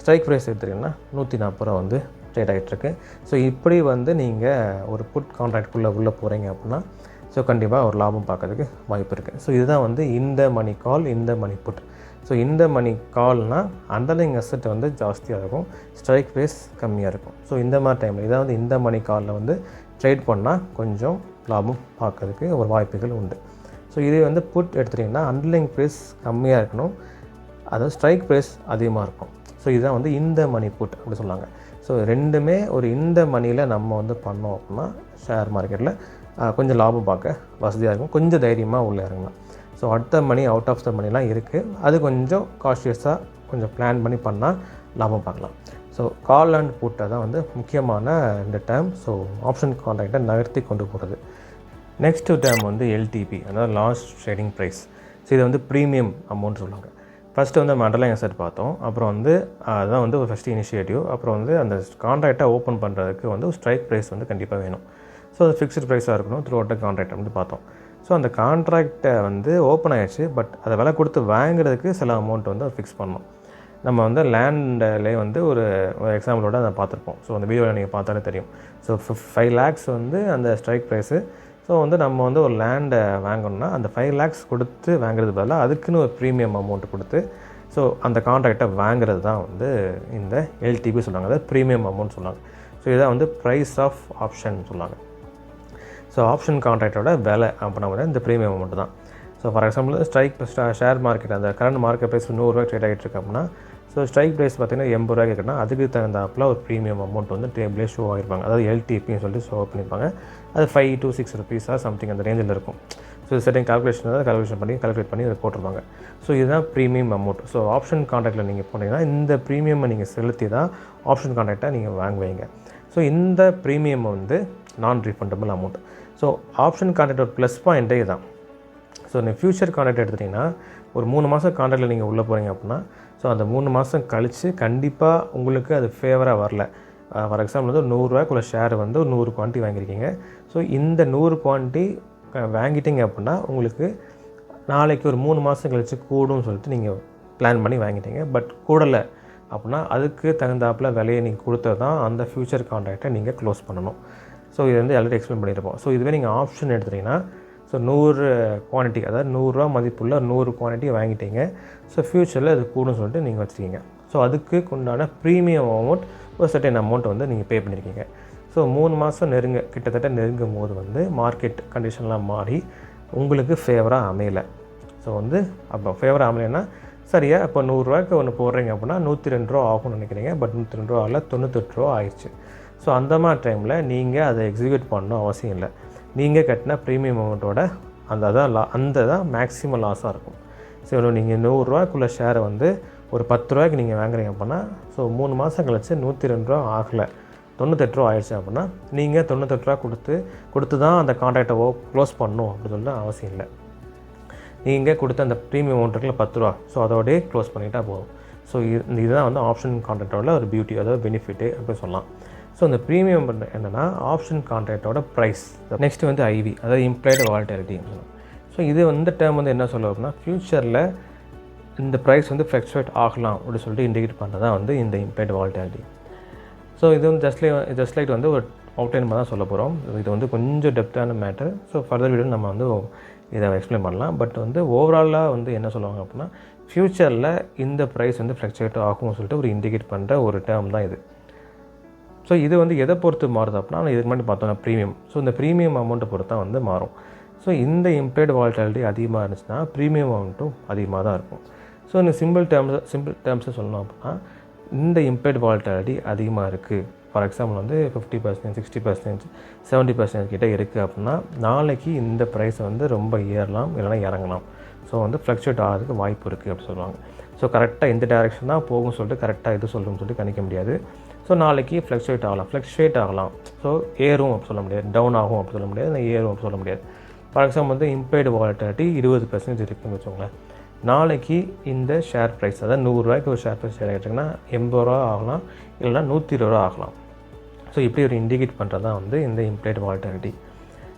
ஸ்ட்ரைக் ப்ரைஸ் எடுத்துட்டிங்கன்னா 140 ரூபா வந்து ட்ரேட் ஆகிட்டுருக்கு. ஸோ இப்படி வந்து நீங்கள் ஒரு புட் கான்ட்ராக்டுக்குள்ளே போகிறீங்க அப்படின்னா ஸோ கண்டிப்பாக ஒரு லாபம் பார்க்கறதுக்கு வாய்ப்பு இருக்குது. ஸோ இதுதான் வந்து இந்த மணி கால், இந்த மணி புட். ஸோ இந்த மணி கால்னால் அண்டர்லைங் அசெட் வந்து ஜாஸ்தியாக இருக்கும், ஸ்ட்ரைக் ப்ரைஸ் கம்மியாக இருக்கும். ஸோ இந்த மாதிரி டைமில் இதை வந்து இந்த மணி காலில் வந்து ட்ரேட் பண்ணால் கொஞ்சம் லாபம் பார்க்கறதுக்கு ஒரு வாய்ப்புகள் உண்டு. ஸோ இதே வந்து புட் எடுத்துட்டிங்கன்னா அண்டர்லைங் ப்ரைஸ் கம்மியாக இருக்கணும், அதாவது ஸ்ட்ரைக் ப்ரைஸ் அதிகமாக இருக்கும். ஸோ இதுதான் வந்து இந்த மணி புட் அப்படி சொன்னாங்க. ஸோ ரெண்டுமே ஒரு இந்த மணியில் நம்ம வந்து பண்ணோம் அப்படின்னா ஷேர் மார்க்கெட்டில் கொஞ்சம் லாபம் பார்க்க வசதியாக இருக்கும், கொஞ்சம் தைரியமாக உள்ளே இறங்கலாம். ஸோ அடுத்த மணி அவுட் ஆஃப் த மணிலாம் இருக்குது, அது கொஞ்சம் காஷியஸாக கொஞ்சம் பிளான் பண்ணி பண்ணால் லாபம் பார்க்கலாம். ஸோ கால் அண்ட் புட்டை தான் வந்து முக்கியமான இந்த டேர்ம். ஸோ ஆப்ஷன் கான்ட்ராக்டை நகர்த்தி கொண்டு போகிறது. நெக்ஸ்ட்டு டேர்ம் வந்து எல்டிபி, அதாவது லாஸ்ட் ட்ரேடிங் ப்ரைஸ். ஸோ இதை வந்து ப்ரீமியம் அமௌண்ட் சொல்லுவாங்க. ஃபஸ்ட்டு வந்து நம்ம அண்டர்லைங் அசெட் பார்த்தோம், அப்புறம் வந்து அதுதான் வந்து ஒரு ஃபஸ்ட்டு இனிஷியேட்டிவ். அப்புறம் வந்து அந்த கான்ட்ராக்டை ஓப்பன் பண்ணுறதுக்கு வந்து ஸ்ட்ரைக் ப்ரைஸ் வந்து கண்டிப்பாக வேணும். ஸோ அது ஃபிக்ஸ்டு ப்ரைஸாக இருக்கணும் த்ரூ அவுட் த கான்ட்ராக்ட் வந்து பார்த்தோம். ஸோ அந்த கான்ட்ராக்டை வந்து ஓப்பன் ஆகிடுச்சு, பட் அதை விலை கொடுத்து வாங்குறதுக்கு சில அமௌண்ட் வந்து ஃபிக்ஸ் பண்ணணும். நம்ம வந்து லேண்ட்லேயே வந்து ஒரு எக்ஸாம்பிளோட அதை பார்த்துருப்போம். ஸோ அந்த வீடியோவில் நீங்கள் பார்த்தாலே தெரியும். ஸோ 5 lakhs வந்து அந்த ஸ்ட்ரைக் ப்ரைஸு. ஸோ வந்து நம்ம வந்து ஒரு லேண்டை வாங்கணும்னா அந்த 5 lakhs கொடுத்து வாங்குறது பதிலாக அதுக்குன்னு ஒரு ப்ரீமியம் அமௌண்ட் கொடுத்து ஸோ அந்த கான்ட்ராக்டை வாங்குறது தான் வந்து இந்த எல்டிபி சொல்லுவாங்க, அதாவது ப்ரீமியம் அமௌண்ட் சொல்லுவாங்க. ஸோ இதான் வந்து ப்ரைஸ் ஆஃப் ஆப்ஷன் சொல்லுவாங்க. ஸோ ஆப்ஷன் கான்ட்ராக்டோட விலை அப்படின்னா வந்து இந்த ப்ரீமியம் அமௌண்ட் தான். So for example share market அந்த கரண்ட் மார்க்கெட் ப்ரைஸ் 100 ரூபா ட்ரேட் ஆகிட்டு இருக்கு அப்படின்னா, ஸோ ஸ்ட்ரைக் ப்ரைஸ் பார்த்திங்கன்னா 80 ரூபாய்க்கு இருக்குன்னா அதுக்கு தகுந்தாப்பில் ஒரு ப்ரீமியம் அமௌண்ட் வந்து டேபிளே ஷோ ஆகிருப்பாங்க, அதாவது எல்டிபின்னு சொல்லிட்டு ஷோ பண்ணியிருப்பாங்க. அது 5 to 6 rupees சம்திங் அந்த ரேஞ்சில் இருக்கும். ஸோ செட்டிங் கால்குலேட் பண்ணி அதை போட்டிருப்பாங்க. ஸோ இதுதான் ப்ரீமியம் அமௌண்ட். ஸோ ஆப்ஷன் கான்ட்ராக்டில் நீங்கள் போனீங்கன்னா இந்த ப்ரீமியமை நீங்கள் செலுத்தி தான் ஆப்ஷன் கான்ட்ராக்டை நீங்கள் வாங்குவீங்க. ஸோ இந்த ப்ரீமியம் வந்து நான் refundable amount. So option contract ஒரு ப்ளஸ் பாயிண்ட்டே தான். ஸோ நீங்கள் ஃப்யூச்சர் கான்ட்ராக்ட் எடுத்துட்டிங்கன்னா ஒரு 3 மாதம் கான்ட்ராக்டில் நீங்கள் உள்ளே போகிறீங்க அப்படின்னா ஸோ அந்த 3 மாதம் கழித்து கண்டிப்பாக உங்களுக்கு அது ஃபேவராக வரல, ஃபார் எக்ஸாம்பிள் வந்து ₹100 ஷேர் வந்து ஒரு 100 குவான்டிட்டி வாங்கியிருக்கீங்க. ஸோ இந்த 100 குவான்டிட்டி வாங்கிட்டீங்க அப்படின்னா உங்களுக்கு நாளைக்கு ஒரு 3 மாதம் கழிச்சு கூடும்னு சொல்லிட்டு நீங்கள் பிளான் பண்ணி வாங்கிட்டீங்க. பட் கூடலை அப்படின்னா அதுக்கு தகுந்தாப்பில் விலையை நீங்கள் கொடுத்தது தான் அந்த ஃப்யூச்சர் கான்ட்ராக்டை நீங்கள் க்ளோஸ் பண்ணணும். ஸோ இது வந்து ஆல்ரெடி எக்ஸ்பிளைன் பண்ணியிருப்போம். ஸோ இதுவே நீங்கள் ஆப்ஷன் எடுத்துட்டிங்கன்னா ஸோ 100 குவான்டிட்டி, அதாவது ₹100 மதிப்புள்ள 100 குவான்டிட்டி வாங்கிட்டீங்க. ஸோ ஃப்யூச்சரில் அது கூடும்னு சொல்லிட்டு நீங்கள் வச்சுருக்கீங்க. ஸோ அதுக்கு உண்டான ப்ரீமியம் அமௌண்ட் ஒரு சர்டன் அமௌண்ட் வந்து நீங்கள் பே பண்ணியிருக்கீங்க. ஸோ 3 மாதம் கிட்டத்தட்ட நெருங்கும் போது வந்து மார்க்கெட் கண்டிஷன்லாம் மாறி உங்களுக்கு ஃபேவராக அமையலை. ஸோ வந்து அப்போ ஃபேவராக அமையலைன்னா சரியா இப்போ ₹100 ஒன்று போடுறீங்க அப்படின்னா ₹102 ஆகும்னு நினைக்கிறீங்க. பட் ₹102 ஆகல, ₹98 ஆயிடுச்சு. ஸோ அந்த மாதிரி டைமில் நீங்கள் அதை எக்ஸிக்யூட் பண்ணணும் அவசியம் இல்லை. நீங்கள் கட்டின ப்ரீமியம் அமௌண்ட்டோட அந்த தான் மேக்ஸிமம் லாஸாக இருக்கும். ஸோ நீங்கள் ₹100 ஷேரை வந்து ஒரு ₹10 நீங்கள் வாங்குறீங்க அப்படின்னா ஸோ 3 மாதம் கழிச்சு ₹102 ஆகலை, ₹98 ஆயிடுச்சு அப்படின்னா நீங்கள் ₹98 கொடுத்து தான் அந்த கான்ட்ராக்டை க்ளோஸ் பண்ணணும் அப்படின்னு சொல்லிட்டு அவசியம் இல்லை. நீங்கள் கொடுத்த அந்த ப்ரீமியம் அமௌண்ட் இருக்குல்ல ₹10, ஸோ அதோடய க்ளோஸ் பண்ணிட்டால் போதும். ஸோ இதுதான் வந்து ஆப்ஷன் கான்ட்ராக்டோட ஒரு பியூட்டி, அதாவது பெனிஃபிட்டு அப்படின்னு சொல்லலாம். ஸோ இந்த ப்ரீமியம் என்னென்னா ஆப்ஷன் கான்ட்ராக்டோட ப்ரைஸ். நெக்ஸ்ட் வந்து ஐவி, அதாவது இம்ப்ளைடு வாலட்டிலிட்டி. ஸோ இது இந்த டேர்ம் வந்து என்ன சொல்ல அப்படின்னா ஃப்யூச்சரில் இந்த ப்ரைஸ் வந்து ஃப்ளக்சுவேட் ஆகலாம் அப்படின்னு சொல்லிட்டு இண்டிகேட் பண்ணுறது தான் வந்து இந்த இம்ப்ளைடு வாலட்டிலிட்டி. ஸோ இது வந்து ஜஸ்ட் லைட் வந்து ஒரு அவுட்லைன் தான் சொல்ல போகிறோம். இது வந்து கொஞ்சம் டெப்த்தான மேட்டர். ஸோ ஃபர்தர் வீடியோ நம்ம வந்து இதை எக்ஸ்பிளைன் பண்ணலாம். பட் வந்து ஓவராலாக வந்து என்ன சொல்லுவாங்க அப்படின்னா ஃப்யூச்சரில் இந்த ப்ரைஸ் வந்து ஃப்ளக்சுவேட் ஆகும்னு சொல்லிட்டு ஒரு இண்டிகேட் பண்ணுற ஒரு டேர்ம் தான் இது. ஸோ இது வந்து எதை பொறுத்து மாறுது அப்படின்னா இதுக்கு முன்னாடி பார்த்தோம்னா ப்ரீமியம். ஸோ இந்த ப்ரீமியம் அமௌண்ட்டை பொறுத்து தான் வந்து மாறும். ஸோ இந்த இம்ப்ளைடு வாலட்டிலிட்டி அதிகமாக இருந்துச்சுன்னா ப்ரீமியம் அமௌண்ட்டும் அதிகமாக தான் இருக்கும். ஸோ இந்த சிம்பிள் டேர்ம்ஸை சொல்லணும் அப்படின்னா இந்த இம்ப்ளைடு வாலட்டிலிட்டி அதிகமாக இருக்குது. ஃபார் எக்ஸாம்பிள் வந்து 50%, 60%, 70% கிட்டே இருக்குது அப்படின்னா நாளைக்கு இந்த ப்ரைஸை வந்து ரொம்ப ஏறலாம், இல்லைனா இறங்கலாம். ஸோ வந்து ஃப்ளக்சுவேட் ஆகிறதுக்கு வாய்ப்பு இருக்குது அப்படின்னு சொல்லுவாங்க. ஸோ கரெக்டாக இந்த டைரெக்ஷன் தான் போகும்னு சொல்லிட்டு கரெக்டாக இது சொல்லுன்னு சொல்லிட்டு கணிக்க முடியாது. ஸோ நாளைக்கு ஃப்ளக்சுவேட் ஆகலாம். ஸோ ஏறும் அப்படி சொல்ல முடியாது, டவுன் ஆகும் அப்படி சொல்ல முடியாது, ஏறும் அப்படி சொல்ல முடியாது. ஃபார் எக்ஸாம்பிள் வந்து இம்ப்ளைடு வாலட்டிலிட்டி 20% இருக்குதுன்னு வச்சுக்கோங்களேன். நாளைக்கு இந்த ஷேர் ப்ரைஸ், அதாவது ₹100 ஒரு ஷேர் ப்ரைஸ் ஷேர் ஆகிட்டுருக்குன்னா ₹80 ஆகலாம், இல்லைனா ₹120 ஆகலாம். ஸோ இப்படி ஒரு இண்டிகேட் பண்ணுறது தான் வந்து இந்த implied volatility.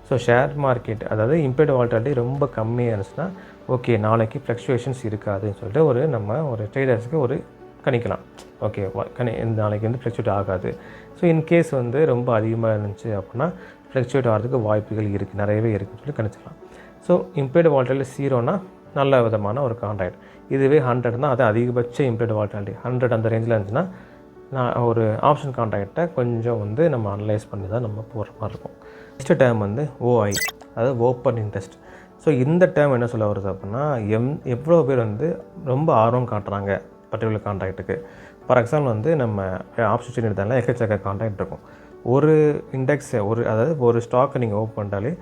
So share market, அதாவது இம்ப்ளைடு வாலட்டிலிட்டி ரொம்ப கம்மியாக இருந்துச்சுன்னா ஓகே நாளைக்கு ஃப்ளக்சுவேஷன்ஸ் இருக்காதுன்னு சொல்லிட்டு நம்ம ஒரு ட்ரேடர்ஸுக்கு ஒரு கணிக்கலாம். ஓகே இந்த நாளைக்கு வந்து ஃப்ளக்சுவேட் ஆகாது. ஸோ இன்கேஸ் வந்து ரொம்ப அதிகமாக இருந்துச்சு அப்படின்னா ஃப்ளக்சுவேட் ஆகிறதுக்கு வாய்ப்புகள் இருக்குது, நிறையவே இருக்குதுன்னு சொல்லி கணிச்சிக்கலாம். ஸோ இம்ப்ளைடு வாலட்டிலிட்டி 0னா நல்ல விதமான ஒரு கான்ட்ராக்ட். இதுவே 100னா அது அதிகபட்ச இம்ப்ளைடு வாலட்டிலிட்டி. 100 அந்த ரேஞ்சில் இருந்துச்சுன்னா நான் ஒரு ஆப்ஷன் கான்ட்ராக்டை கொஞ்சம் வந்து நம்ம அனலைஸ் பண்ணி தான் நம்ம போகிற மாதிரி இருக்கும். நெக்ஸ்ட் டேர்ம் வந்து ஓஐ, அதாவது ஓப்பன் இன்ட்ரெஸ்ட். ஸோ இந்த டேர்ம் என்ன சொல்ல வருது அப்படின்னா எவ்வளோ பேர் வந்து ரொம்ப ஆர்வம் காட்டுறாங்க பர்டிகுலர் கான்ட்ராக்ட்டுக்கு. ஃபார் எக்ஸாம்பிள் வந்து நம்ம ஆப்ஷன் செயின் எடுத்தாலும் எக்கச்சக்க கான்ட்ராக்ட் இருக்கும். ஒரு இண்டெக்ஸை அதாவது ஒரு ஸ்டாக்கை நீங்கள் ஓப்பன் பண்ணிட்டாலே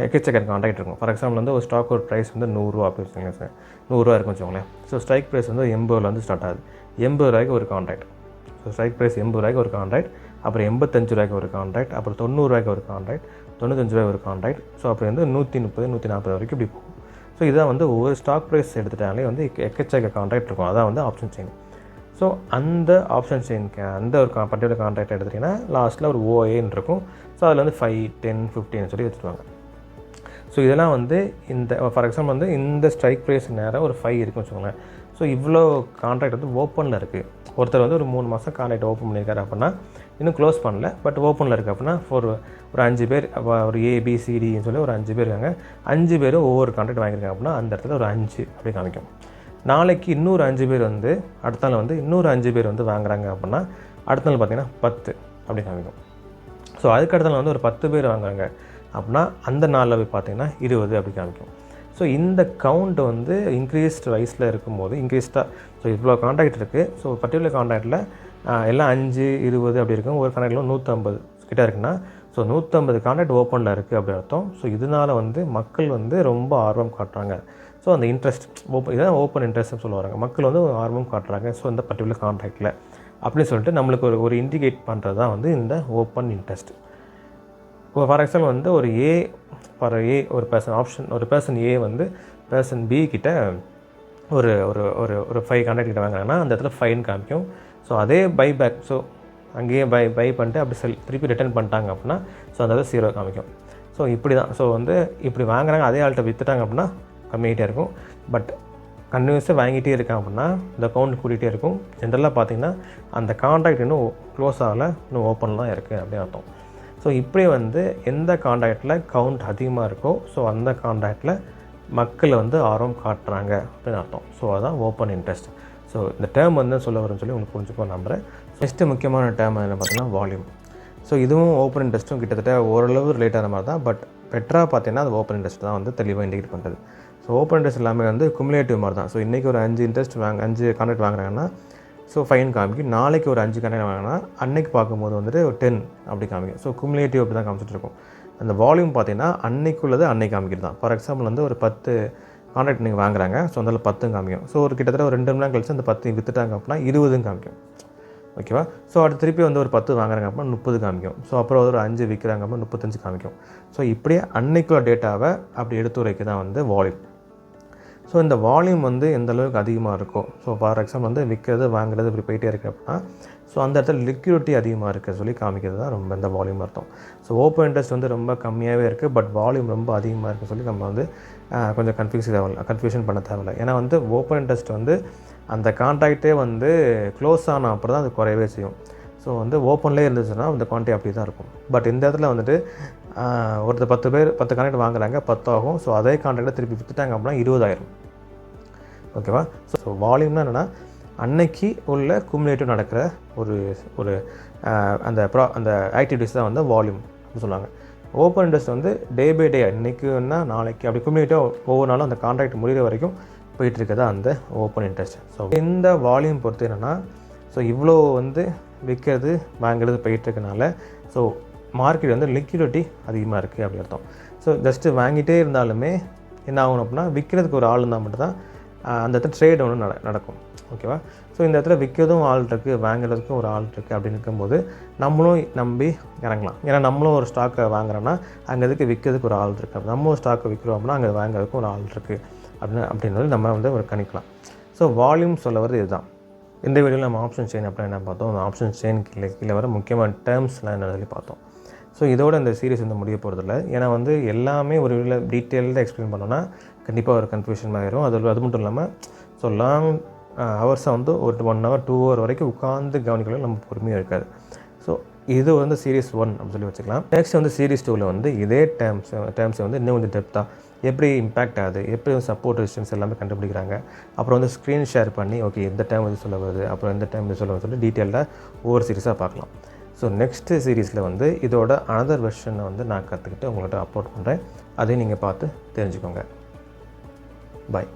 எக்கச்சக்க கான்ட்ராக்ட் இருக்கும். ஃபார் எக்ஸாம்பிள் வந்து ஒரு ஸ்டாக் ஒரு ப்ரைஸ் வந்து ₹100 அப்படி வச்சுக்கோங்க சார், ₹100 இருக்குன்னு வச்சுக்கோங்களேன். ஸோ ஸ்ட்ரைக் ப்ரைஸ் வந்து ₹80 ஸ்டார்ட் ஆகுது. ₹80 ஒரு கான்ட்ராக்ட். ஸோ ஸ்ட்ரைக் ப்ரைஸ் ₹80 ஒரு கான்ட்ராக்ட், அப்புறம் ₹85 ஒரு கான்ட்ராக்ட், அப்புறம் ₹90 ஒரு கான்ட்ராக்ட், ₹95 ஒரு கான்ட்ராக்ட். ஸோ அப்படி வந்து 130, 140 வரைக்கும் இப்படி போகும். ஸோ இதான் வந்து ஒவ்வொரு ஸ்டாக் ப்ரைஸ் எடுத்துட்டாலே வந்து எக்கச்சக்க கான்ட்ராக்ட் இருக்கும். அதான் வந்து ஆப்ஷன் செயின். ஸோ அந்த ஆப்ஷன் செயினுக்கு அந்த ஒரு பர்டிகுலர் கான்ட்ராக்ட் எடுத்துட்டிங்கன்னா லாஸ்ட்டில் ஒரு ஓஏன்னு இருக்கும். ஸோ அதில் வந்து 5, 10, 15 சொல்லி வச்சுருவாங்க. ஸோ இதெல்லாம் வந்து இந்த ஃபார் எக்ஸாம்பிள் வந்து இந்த ஸ்ட்ரைக் ப்ரைஸ் நேரம் ஒரு 5 இருக்குன்னு வச்சுக்கோங்களேன். ஸோ இவ்வளோ கான்ட்ராக்ட் வந்து ஓப்பனில் இருக்குது. ஒருத்தர் வந்து ஒரு 3 மாதம் கான்ட்ராக்ட் ஓப்பன் பண்ணியிருக்காரு அப்படின்னா இன்னும் க்ளோஸ் பண்ணல, பட் ஓப்பனில் இருக்குது அப்படின்னா ஒரு 5 பேர், ஒரு ABCDன்னு சொல்லி ஒரு 5 பேர் இருக்காங்க. 5 பேரும் ஒவ்வொரு கான்ட்ராக்ட் வாங்கியிருக்காங்க அப்படின்னா அந்த இடத்துல ஒரு 5 அப்படி காமிக்கும். நாளைக்கு இன்னொரு 5 பேர் வந்து அடுத்த நாள் வந்து இன்னொரு 5 பேர் வந்து வாங்குறாங்க அப்படின்னா அடுத்த நாள் பார்த்திங்கன்னா 10 அப்படி காமிக்கும். ஸோ அதுக்கு அடுத்த நாள் வந்து ஒரு 10 பேர் வாங்குறாங்க அப்படின்னா அந்த நாளில் போய் பார்த்திங்கன்னா 20 அப்படி காமிக்கும். ஸோ இந்த கவுண்ட் வந்து இன்க்ரீஸ்ட் வைஸில் இருக்கும்போது இன்க்ரீஸ்டாக, ஸோ இவ்வளோ கான்ட்ராக்ட் இருக்குது. ஸோ பர்டிகுலர் கான்ட்ராக்டில் எல்லாம் 5, 20 அப்படி இருக்கும். ஒரு கான்ட்ராக்டில் 150 கிட்டே இருக்குன்னா ஸோ 150 கான்ட்ராக்ட் ஓப்பனில் இருக்குது அப்படி அர்த்தம். ஸோ இதனால் வந்து மக்கள் வந்து ரொம்ப ஆர்வம் காட்டுறாங்க. ஸோ அந்த இன்ட்ரெஸ்ட் இதான் ஓப்பன் இன்ட்ரெஸ்ட்னு சொல்லுவாங்க. மக்கள் வந்து ஆர்வம் காட்டுறாங்க ஸோ இந்த பர்டிகுலர் கான்ட்ராக்டில் அப்படின்னு சொல்லிட்டு நம்மளுக்கு ஒரு இண்டிகேட் பண்ணுறது தான் வந்து இந்த ஓப்பன் இன்ட்ரெஸ்ட். இப்போ ஃபார் எக்ஸாம்பிள் வந்து ஒரு பர்சன் ஏ வந்து பர்சன் பி கிட்ட ஒரு 5 கான்ட்ராக்ட் கிட்ட வாங்குறாங்கன்னா அந்த இடத்துல 5 காமிக்கும். ஸோ அதே பைபேக், ஸோ அங்கேயே பை பண்ணிட்டு அப்படி திருப்பி ரிட்டர்ன் பண்ணிட்டாங்க அப்படின்னா ஸோ அந்த 0 காமிக்கும். ஸோ இப்படி தான். ஸோ வந்து இப்படி வாங்குறாங்க, அதே ஆள்கிட்ட விற்றுட்டாங்க அப்படின்னா கம்மியாகிட்டே இருக்கும். பட் கன்டினியூஸாக வாங்கிட்டே இருக்காங்க அப்படின்னா இந்த கவுண்ட் கூட்டிகிட்டே இருக்கும். ஜென்ரலாக பார்த்திங்கன்னா அந்த கான்ட்ராக்ட் இன்னும் க்ளோஸ் ஆகலை, இன்னும் ஓப்பன் தான் இருக்குது அப்படின்னு அர்த்தம். ஸோ இப்படி வந்து எந்த கான்ட்ராக்டில் கவுண்ட் அதிகமாக இருக்கோ ஸோ அந்த கான்ட்ராக்டில் மக்கள் வந்து ஆர்வம் காட்டுறாங்க அப்படின்னு அர்த்தம். ஸோ அதுதான் ஓப்பன் இன்ட்ரெஸ்ட். ஸோ இந்த டேர்ம் வந்து சொல்ல வரும்னு சொல்லி உங்களுக்கு புரிஞ்சுக்கோ நம்புகிறேன். நெக்ஸ்ட்டு முக்கியமான டேர்ம் என்ன பார்த்தீங்கன்னா வால்யூம். ஸோ இதுவும் ஓப்பன் இன்ட்ரெஸ்ட்டும் கிட்டத்தட்ட ஓரளவு ரிலேட்டான மாதிரி தான். பட் பெட்டராக பார்த்தீங்கன்னா அது ஓப்பன் இன்ட்ரெஸ்ட் தான் வந்து தெளிவாக இண்டிகேட் பண்ணுறது. ஸோ ஓப்பன் இன்ட்ரெஸ்ட் எல்லாமே வந்து குமுலேட்டிவ் மாதிரி தான். ஸோ இன்றைக்கி ஒரு 5 கான்ட்ராக்ட் வாங்குறாங்கன்னா ஸோ 5 காமிக்கும். நாளைக்கு ஒரு 5 கான்ட்ராக்ட் வாங்கினா அன்னைக்கு பார்க்கும்போது வந்துட்டு ஒரு 10 அப்படி காமிக்கும். ஸோ குமுலேட்டிவ் அப்படி தான் காமிச்சிட்டு இருக்கும். அந்த வால்யூம் பார்த்தீங்கன்னா அன்னைக்குள்ளது அன்னைக்கு காமிக்கிறது தான். ஃபார் எக்ஸாம்பிள் வந்து ஒரு 10 கான்ட்ராக்ட் நீங்கள் வாங்குறாங்க, ஸோ அதில் 10 காமிக்கும். ஸோ ஒரு கிட்டத்தட்ட ஒரு 2 மணி நேரம் கழிச்சு அந்த 10 விற்றுட்டாங்க அப்படின்னா 20 காமிக்கும். ஓகேவா? ஸோ அடுத்து திருப்பி வந்து ஒரு 10 வாங்குறாங்க அப்படின்னா 30 காமிக்கும். ஸோ அப்புறம் ஒரு 5 விற்கிறாங்க அப்படின்னா 35 காமிக்கும். ஸோ இப்படியே அன்னைக்குள்ள டேட்டாவை அப்படி எடுத்து உரைக்கு தான் வந்து வால்யூம். ஸோ இந்த வால்யூம் வந்து எந்த அளவுக்கு அதிகமாக இருக்கும், ஸோ ஃபார் எக்ஸாம்பிள் வந்து விற்கிறது வாங்குறது இப்படி போயிட்டே இருக்குது அப்படின்னா ஸோ அந்த இடத்துல லிக்விடிட்டி அதிகமாக இருக்குது சொல்லி காமிக்கிறது தான் ரொம்ப இந்த வால்யூம் அர்த்தம். ஸோ ஓப்பன் இன்ட்ரெஸ்ட் வந்து ரொம்ப கம்மியாகவே இருக்குது, பட் வால்யூம் ரொம்ப அதிகமாக இருக்குது சொல்லி நம்ம வந்து கொஞ்சம் கன்ஃபியூஷன் பண்ண தேவையில்லை. ஏன்னா வந்து ஓப்பன் இன்ட்ரெஸ்ட் வந்து அந்த கான்ட்ராக்டே வந்து க்ளோஸ் ஆன அப்புறம் தான் அது குறையவே செய்யும். ஸோ வந்து ஓப்பன்லேயே இருந்துச்சுன்னா அந்த குவான்டிட்டி அப்படி தான் இருக்கும். பட் இந்த இடத்துல வந்துட்டு ஒருத்தர் 10 கான்ட்ராக்ட் வாங்குறாங்க, 10 ஆகும். ஸோ அதே கான்ட்ராக்டை திருப்பி விற்றுட்டாங்க அப்படின்னா 20,000. ஓகேவா? ஸோ வால்யூம்னா என்னென்னா அன்னைக்கு உள்ள குமுலேட்டிவ் நடக்கிற ஒரு அந்த ஆக்டிவிட்டிஸ் தான் வந்து வால்யூம் அப்படின்னு சொல்லுவாங்க. ஓப்பன் இன்ட்ரெஸ்ட் வந்து டே பை டே, இன்றைக்குன்னா நாளைக்கு அப்படி குமுலேட்டிவாக ஒவ்வொரு நாளும் அந்த கான்ட்ராக்ட் முடிகிற வரைக்கும் போயிட்டு இருக்கதா அந்த ஓப்பன் இன்ட்ரெஸ்ட். ஸோ இந்த வால்யூம் பொறுத்து என்னென்னா ஸோ இவ்வளோ வந்து விற்கிறது வாங்கிறது போயிட்டுருக்கனால ஸோ மார்க்கெட் வந்து லிக்விடிட்டி அதிகமாக இருக்குது அப்படி அர்த்தம். ஸோ ஜஸ்ட்டு வாங்கிட்டே இருந்தாலுமே என்ன ஆகணும் அப்படின்னா விற்கிறதுக்கு ஒரு ஆள் இருந்தால் மட்டும்தான் அந்த இடத்துல ட்ரேட் ஒன்று நடக்கும். ஓகேவா? ஸோ இந்த இடத்துல விற்கிறதும் ஆள் இருக்குது, வாங்குறதுக்கும் ஒரு ஆள் இருக்குது அப்படின்னு இருக்கும்போது நம்மளும் நம்பி இறங்கலாம். ஏன்னா நம்மளும் ஒரு ஸ்டாக்கை வாங்குறோன்னா அங்கே இதுக்கு விற்கிறதுக்கு ஒரு ஆள் இருக்குது, நம்ம ஒரு ஸ்டாக்கை விற்கிறோம் அப்படின்னா அங்கே வாங்குறதுக்கும் ஒரு ஆள் இருக்குது அப்படின்றது நம்ம வந்து ஒரு கணிக்கலாம். ஸோ வால்யூம் சொல்ல வரது இதுதான். இந்த வீடியோவில் நம்ம ஆப்ஷன் செயின் அப்படின்னா என்ன பார்த்தோம், அந்த ஆப்ஷன் செயின் கீழே வர முக்கியமான டேர்ம்ஸ்லாம் என்ன சொல்லி பார்த்தோம். ஸோ இதோட இந்த சீரிஸ் வந்து முடிய போகிறதில்ல. ஏன்னா வந்து எல்லாமே ஒரு வீடியோவில் டீட்டெயில்டாக எக்ஸ்பிளைன் பண்ணோன்னா கண்டிப்பாக ஒரு கன்ஃபியூஷன் ஆகிரும். அது மட்டும் இல்லாமல் ஸோ லாங் ஹவர்ஸாக வந்து ஒரு 1 hour 2 hour வரைக்கும் உட்காந்து கவனிக்கலாம் நம்ம பொறுமையாக இருக்காது. ஸோ இது வந்து சீரிஸ் 1 அப்படின்னு சொல்லி வச்சுக்கலாம். நெக்ஸ்ட் வந்து சீரிஸ் 2ல் வந்து இதே டேர்ம்ஸை வந்து இன்னும் கொஞ்சம் டெப்த்தாக எப்படி இம்பேக்ட் ஆகுது, எப்படி சப்போர்ட் ரெசிஸ்டன்ஸ் எல்லாமே கண்டுபிடிக்கிறாங்க, அப்புறம் வந்து ஸ்க்ரீன் ஷேர் பண்ணி ஓகே இந்த டைம் வந்து சொல்ல வருது, அப்புறம் இந்த டைம் இது சொல்ல வருது சொல்லி டீட்டெயில்டாக ஒவ்வொரு சீரிஸாக பார்க்கலாம். ஸோ நெக்ஸ்ட்டு சீரீஸில் வந்து இதோட அனதர் வெர்ஷனை வந்து நான் கற்றுக்கிட்டு உங்கள்கிட்ட அப்லோட் பண்ணுறேன். அதையும் நீங்கள் பார்த்து தெரிஞ்சுக்கோங்க. பாய்.